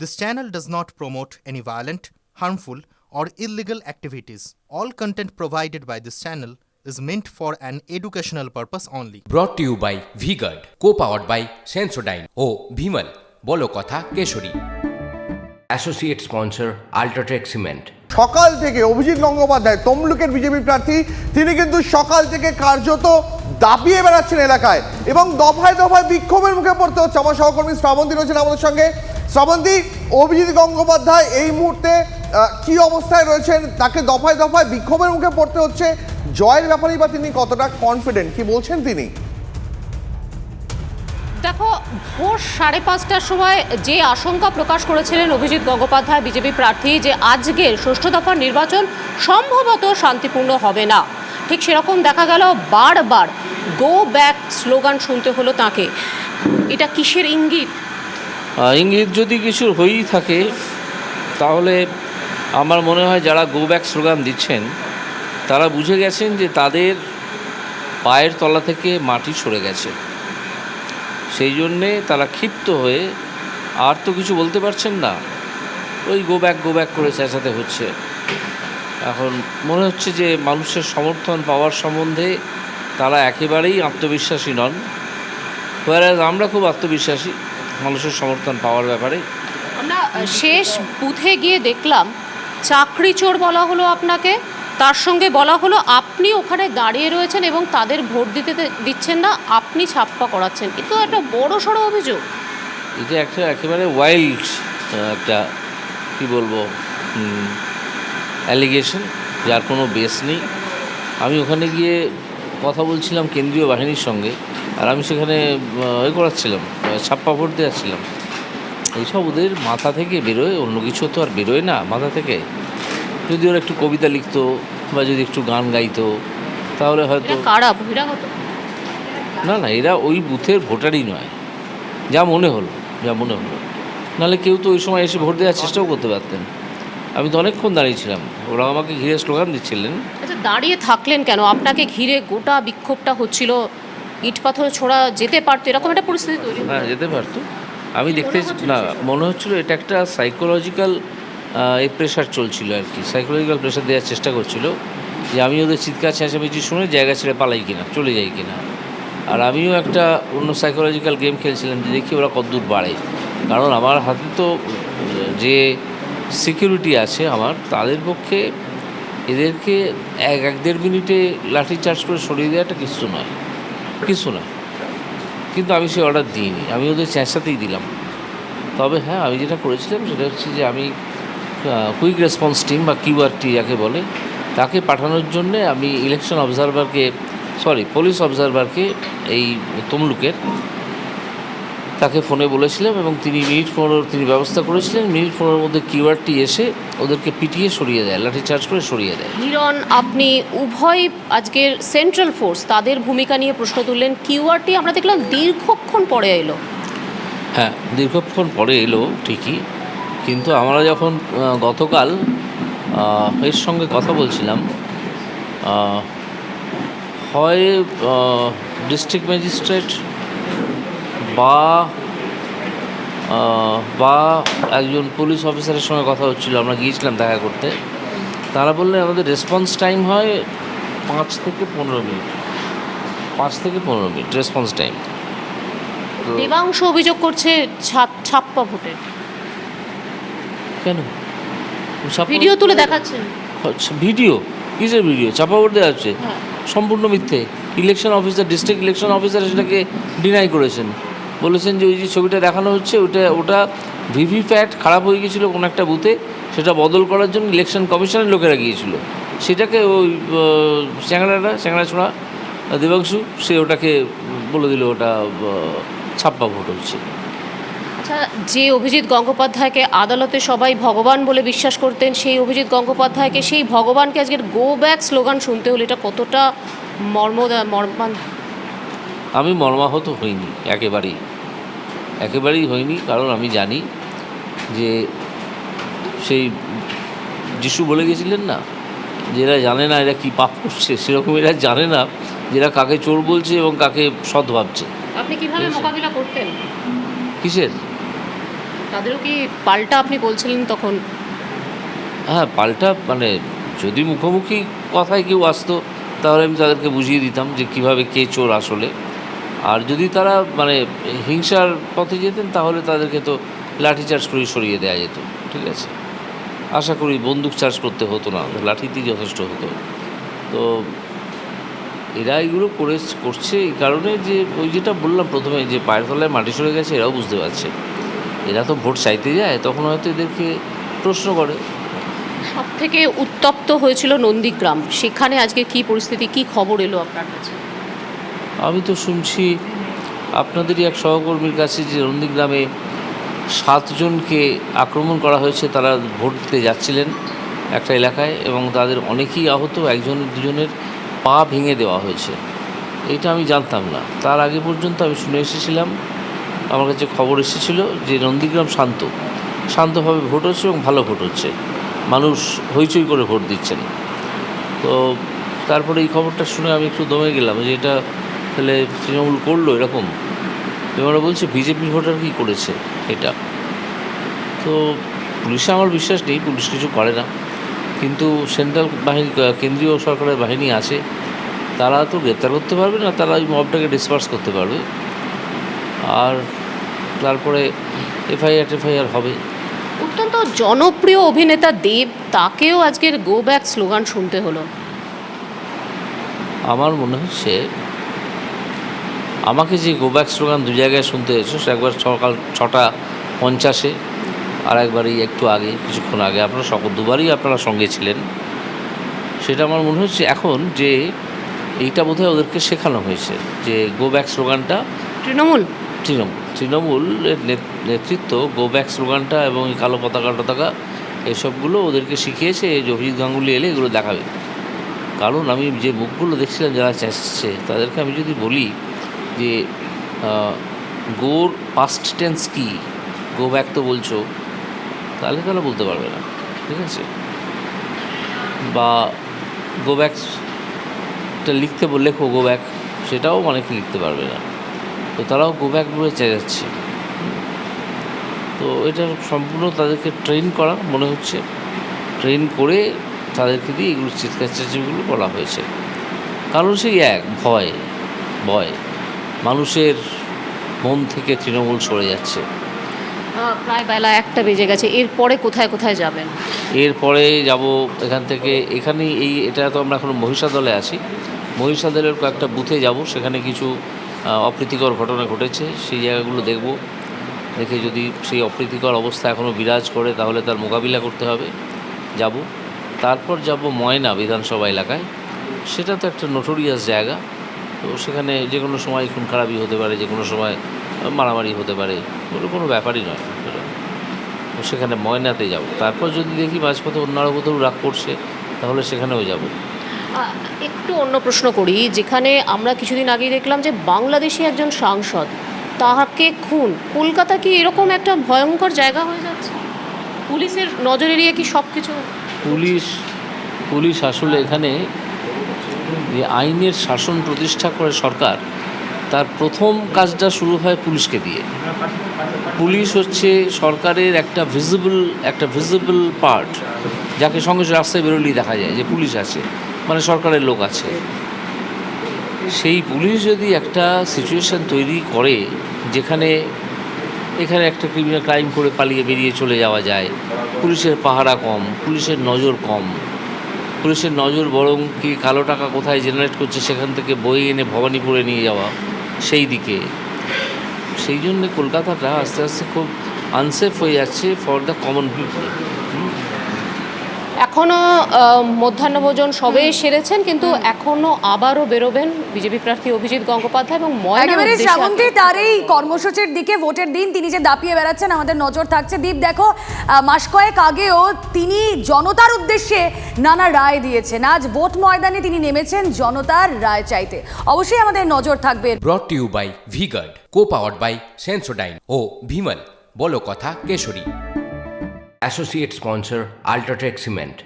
This channel does not promote any violent, harmful, or illegal activities. All content provided by this channel is meant for an educational purpose only. Brought to you by V-Guard, co-powered by Sensodyne O Bhimal বলো কথা Keshari. Associate sponsor Ultratech Cement। সকাল থেকে অভিজিৎ গঙ্গোপাধ্যায় তমলুকের BJP প্রার্থী, তিনি কিন্তু সকাল থেকে কার্যত দাপিয়ে বেড়াচ্ছেন এলাকায় এবং দফায় দফায় বিক্ষোভের মুখে পড়তে হচ্ছে। আমার সহকর্মী শ্রাবন্তী রয়েছেন আমাদের সঙ্গে। শ্রাবন্তী, অভিজিৎ গঙ্গোপাধ্যায় এই মুহূর্তে কি অবস্থায় রয়েছেন? তাকে দফায় দফায় বিক্ষোভের মুখে পড়তে হচ্ছে, জয়ের ব্যাপারেই বা তিনি কতটা কনফিডেন্ট, কি বলছেন তিনি? দেখো, ভোর 5:30টার সময় যে আশঙ্কা প্রকাশ করেছিলেন অভিজিৎ গঙ্গোপাধ্যায় বিজেপি প্রার্থী যে আজকের ষষ্ঠ দফার নির্বাচন সম্ভবত শান্তিপূর্ণ হবে না, ঠিক সেরকম দেখা গেল। বারবার গো ব্যাক স্লোগান শুনতে হলো তাকে। এটা কিসের ইঙ্গিত? ইঙ্গিত যদি কিছু হয়েই থাকে তাহলে আমার মনে হয় যারা গো ব্যাক স্লোগান দিচ্ছেন তারা বুঝে গেছেন যে তাদের পায়ের তলা থেকে মাটি সরে গেছে, সেই জন্যে তারা ক্ষিপ্ত হয়ে আর তো কিছু বলতে পারছেন না, ওই গো ব্যাক করে চেঁচাতে হচ্ছে। এখন মনে হচ্ছে যে মানুষের সমর্থন পাওয়ার সম্বন্ধে তারা একেবারেই আত্মবিশ্বাসী নন, হোয়ারাজ আমরা খুব আত্মবিশ্বাসী মানুষের সমর্থন পাওয়ার ব্যাপারে। আমরা শেষ বুথে গিয়ে দেখলাম চাকরি চোর বলা হলো আপনাকে, তার সঙ্গে বলা হলো আপনি ওখানে দাঁড়িয়ে রয়েছেন এবং তাদের ভোট দিতে দিচ্ছেন না, আপনি ছাপ্পা করাচ্ছেন। কিন্তু একটা বড় সড়ো অভিযোগ, এটা একটা একেবারে ওয়াইল্ড একটা কী বলবো অ্যালিগেশন, যার কোনো বেস নেই। আমি ওখানে গিয়ে কথা বলছিলাম কেন্দ্রীয় বাহিনীর সঙ্গে, আর আমি সেখানে করাচ্ছিলাম, ছাপ্পা ভোট দেওয়াচ্ছিলাম। এইসব ওদের মাথা থেকে বেরোয়, অন্য কিছু তো আর বেরোয় না মাথা থেকে। যদি ওরা একটু কবিতা লিখতো বা যদি একটু গান গাইতো তাহলে হয়তো। না, এরা ওই বুথের ভোটারই নয়, যা মনে হলো। নাহলে কেউ তো ওই সময় এসে ভোট দেওয়ার চেষ্টাও করতে পারতেন। আমি তো অনেকক্ষণ দাঁড়িয়েছিলাম, ওরা আমাকে ঘিরে স্লোগান দিচ্ছিলেন। আচ্ছা, দাঁড়িয়ে থাকলেন কেন? আপনাকে ঘিরে গোটা বিক্ষোভটা হচ্ছিল, ইট পাথর ছোড়া যেতে পারতো, এরকম একটা পরিস্থিতি তৈরি? হ্যাঁ, যেতে পারতো। আমি দেখতে না, মনে হচ্ছিল এটা একটা সাইকোলজিক্যাল প্রেশার চলছিল আর কি, সাইকোলজিক্যাল প্রেশার দেওয়ার চেষ্টা করছিল যে আমি ওদের চিৎকার চেঁচামেচি শুনে জায়গা ছেড়ে পালাই কিনা, চলে যাই কিনা। আর আমিও একটা অন্য সাইকোলজিক্যাল গেম খেলছিলাম যে দেখি ওরা কতদূর বাড়ে। কারণ আমার হাতে তো যে সিকিউরিটি আছে আমার, তাদের পক্ষে এদেরকে 1-1.5 মিনিটে লাঠি চার্জ করে সরিয়ে দেওয়াটা কিছু নয়। কিন্তু আমি সে অর্ডার দিইনি, আমি ওদের চেঁচাতেই দিলাম। তবে হ্যাঁ, আমি যেটা করেছিলাম সেটা হচ্ছে যে আমি কুইক রেসপন্স টিম বা কিউআরটি যাকে বলে, তাকে পাঠানোর জন্যে আমি পুলিশ অবজারভারকে এই তমলুকের তাকে ফোনে বলেছিলাম এবং তিনি মিনিট 15 তিনি ব্যবস্থা করেছিলেন। মিনিট 15-এর মধ্যে কিউআরটি এসে ওদেরকে পিটিয়ে সরিয়ে দেয়, লাঠি চার্জ করে সরিয়ে দেয়। হিরণ, আপনি উভয় আজকের সেন্ট্রাল ফোর্স তাদের ভূমিকা নিয়ে প্রশ্ন তুললেন। কিউআরটি আমরা দেখলাম দীর্ঘক্ষণ পরে এলো। হ্যাঁ, দীর্ঘক্ষণ পরে এলো ঠিকই, কিন্তু আমরা যখন গতকাল এর সঙ্গে কথা বলছিলাম, হয় ডিস্ট্রিক্ট ম্যাজিস্ট্রেট বা একজন পুলিশ অফিসারের সঙ্গে কথা হচ্ছিল, আমরা গিয়েছিলাম দেখা করতে। তারা বললেন আমাদের রেসপন্স টাইম হয় 5 থেকে 15 মিনিট, 5 থেকে 15 মিনিট রেসপন্স টাইম। দেবাংশ অভিযোগ করছে ছাপ্পা ভোটে। কেন? ভিডিও তুলে দেখাচ্ছেন। ভিডিও? কিসের ভিডিও? ছাপ্পা ভোট দেওয়া হচ্ছে, সম্পূর্ণ মিথ্যে। ডিস্ট্রিক্ট ইলেকশন অফিসার সেটাকে ডিনাই করেছেন, বলেছেন যে ওই যে ছবিটা দেখানো হচ্ছে ওটা ভিভিপ্যাট খারাপ হয়ে গিয়েছিলো কোনো একটা বুথে, সেটা বদল করার জন্য ইলেকশন কমিশনের লোকেরা গিয়েছিল। সেটাকে ওই চ্যাংড়া ছোড়া দেবাংশু সে ওটাকে বলে দিল ওটা ছাপ্পা ভোট হচ্ছে। আচ্ছা, যে অভিজিৎ গঙ্গোপাধ্যায়কে আদালতে সবাই ভগবান বলে বিশ্বাস করতেন, সেই অভিজিৎ গঙ্গোপাধ্যায়কে, সেই ভগবানকে আজকের গো ব্যাক স্লোগান শুনতে হলো, এটা কতটা আমি মর্মাহত হইনি, একেবারেই হইনি। কারণ আমি জানি যে সেই যিশু বলে গেছিলেন না, যেরা জানে না এরা কী পাপ করছে, সেরকম এরা জানে না যেরা কাকে চোর বলছে এবং কাকে সৎ ভাবছে। আপনি কিভাবে মোকাবিলা করতেন? কিসের? তাদেরও কি পাল্টা আপনি বলছিলেন তখন? হ্যাঁ, পাল্টা মানে যদি মুখোমুখি কথায় কেউ আসতো তাহলে আমি তাদেরকে বুঝিয়ে দিতাম যে কীভাবে কে চোর আসলে। আর যদি তারা মানে হিংসার পথে যেতেন তাহলে তাদেরকে তো লাঠিচার্জ করে সরিয়ে দেওয়া যেত। ঠিক আছে, আশা করি বন্দুক চার্জ করতে হতো না, লাঠিতেই যথেষ্ট হতো। তো এরা এগুলো করছে এই কারণে যে ওই যেটা বললাম প্রথমে, যে পায়ের তলায় মাটি সরে গেছে, এরাও বুঝতে পারছে। এরা তো ভোট চাইতে যায়, তখন হয়তো এদেরকে প্রশ্ন করে। সব থেকে উত্তপ্ত হয়েছিল নন্দীগ্রাম, সেখানে আজকে কি পরিস্থিতি, কি খবর এলো আপনার কাছে? আমি তো শুনছি আপনাদেরই এক সহকর্মীর কাছে যে নন্দীগ্রামে 7 জনকে আক্রমণ করা হয়েছে, তারা ভোট দিতে যাচ্ছিলেন একটা এলাকায়, এবং তাদের অনেকেই আহত, দুজনের পা ভেঙে দেওয়া হয়েছে। এটা আমি জানতাম না। তার আগে পর্যন্ত আমি শুনে এসেছিলাম, আমার কাছে খবর এসেছিল যে নন্দীগ্রাম শান্তভাবে ভোট হচ্ছে এবং ভালো ভোট হচ্ছে, মানুষ হইচই করে ভোট দিচ্ছেন। তো তারপরে এই খবরটা শুনে আমি একটু দমে গেলাম যে এটা তাহলে তৃণমূল করলো এরকম। ওরা বলছে বিজেপির ভোটার কি করেছে এটা। তো পুলিশে আমার বিশ্বাস নেই, পুলিশ কিছু করে না, কিন্তু সেন্ট্রাল বাহিনী, কেন্দ্রীয় সরকারের বাহিনী আছে, তারা তো গ্রেপ্তার করতে পারবে না, তারা ওই মবটাকে ডিসপার্স করতে পারবে, আর তারপরে এফআইআর হবে। অত্যন্ত জনপ্রিয় অভিনেতা দেব, তাকেও আজকের গো ব্যাক স্লোগান শুনতে হলো। আমার মনে হচ্ছে আমাকে যে গো ব্যাক স্লোগান 2 জায়গায় শুনতে হয়েছে, সে একবার সকাল 6:50 আর একবারই একটু আগে, কিছুক্ষণ আগে। আপনারা দুবারই আপনারা সঙ্গে ছিলেন। সেটা আমার মনে হচ্ছে এখন যে এইটা বোধহয় ওদেরকে শেখানো হয়েছে, যে গো ব্যাক স্লোগানটা তৃণমূলের নেতৃত্ব গো ব্যাক স্লোগানটা এবং এই কালো পতাকা এসবগুলো ওদেরকে শিখিয়েছে, যে অভিজিৎ গাঙ্গুলি এলে এগুলো দেখাবে। কারণ আমি যে মুখগুলো দেখছিলাম যারা চেঁচছে, তাদেরকে আমি যদি বলি যে গোর পাস্ট টেন্স কি, গো ব্যাক তো বলছো, তাহলে তারা বলতে পারবে না। ঠিক আছে, বা গো ব্যাকটা লেখো গো ব্যাক, সেটাও অনেকে লিখতে পারবে না। তো তারাও গো ব্যাক বলে চেঁচাচ্ছে। তো এটা সম্পূর্ণ তাদেরকে ট্রেন করা মনে হচ্ছে, ট্রেন করে তাদেরকে দিয়ে এগুলো চিৎকার-চেঁচামেচিগুলো বলা হয়েছে। কারণ সেই এক ভয় মানুষের মন থেকে তৃণমূল সরে যাচ্ছে। প্রায় বেলা 1টা বেজে গেছে, এরপরে কোথায় কোথায় যাবেন? এরপরে যাব এখান থেকে, এটা তো আমরা এখন মহিষাদলে আছি, মহিষাদলের কয়েকটা বুথে যাব, সেখানে কিছু অপ্রীতিকর ঘটনা ঘটেছে, সেই জায়গাগুলো দেখে যদি সেই অপ্রীতিকর অবস্থা এখনও বিরাজ করে তাহলে তার মোকাবিলা করতে হবে, যাব। তারপর যাব ময়না বিধানসভা এলাকায়, সেটা তো একটা নোটোরিয়াস জায়গা, তো সেখানে যে কোনো সময় খুন খারাপি হতে পারে, যে কোনো সময় মারামারি হতে পারে, ওটা কোনো ব্যাপারই নয়। তো সেখানে ময়নাতে যাব। তারপর যদি দেখি মাঝপথে অন্যান্য কোথাও রাগ করছে, তাহলে সেখানেও যাব। একটু অন্য প্রশ্ন করি, যেখানে আমরা কিছুদিন আগেই দেখলাম যে বাংলাদেশি একজন সাংসদ, তাকে খুন, কলকাতা কি এরকম একটা ভয়ঙ্কর জায়গা হয়ে যাচ্ছে? পুলিশের নজর এড়িয়ে কি সব কিছু? পুলিশ আসলে এখানে যে আইনের শাসন প্রতিষ্ঠা করে সরকার, তার প্রথম কাজটা শুরু হয় পুলিশকে দিয়ে। পুলিশ হচ্ছে সরকারের একটা ভিজিবল পার্ট, যাকে সঙ্গে রাস্তায় বেরোলেই দেখা যায় যে পুলিশ আছে, মানে সরকারের লোক আছে। সেই পুলিশ যদি একটা সিচুয়েশান তৈরি করে যেখানে এখানে একটা ক্রিমিনাল ক্রাইম করে পালিয়ে বেরিয়ে চলে যাওয়া যায়, পুলিশের পাহারা কম, পুলিশের নজর কম, পুলিশের নজর বরং কি কালো টাকা কোথায় জেনারেট করছে সেখান থেকে বয়ে এনে ভবানীপুরে নিয়ে যাওয়া, সেই জন্যে কলকাতাটা আস্তে আস্তে খুব আনসেফ হয়ে যাচ্ছে ফর দ্য কমন পিপল। এখনও মধ্যাহ্নভোজন সবে সেরেছেন, কিন্তু এখনও আবারও বেরোবেন বিজেপি প্রার্থী অভিজিৎ গঙ্গোপাধ্যায় এবং একেবারে শ্রাবন্তী, তার এই কর্মসূচির দিকে ভোটের দিন তিনি যে দাপিয়ে বেড়াচ্ছেন আমাদের নজর থাকছে। দীপ, দেখো মাস কয়েক আগেও তিনি জনতার উদ্দেশ্যে নানা রায় দিয়েছেন, আজ ভোট ময়দানে তিনি নেমেছেন জনতার রায় চাইতে। অবশ্যই আমাদের নজর থাকবে। Brought to you by V-Guard, co-powered by Sensodyne ও ভিমল, বলো কথা কেশরী। Associate sponsor UltraTech cement.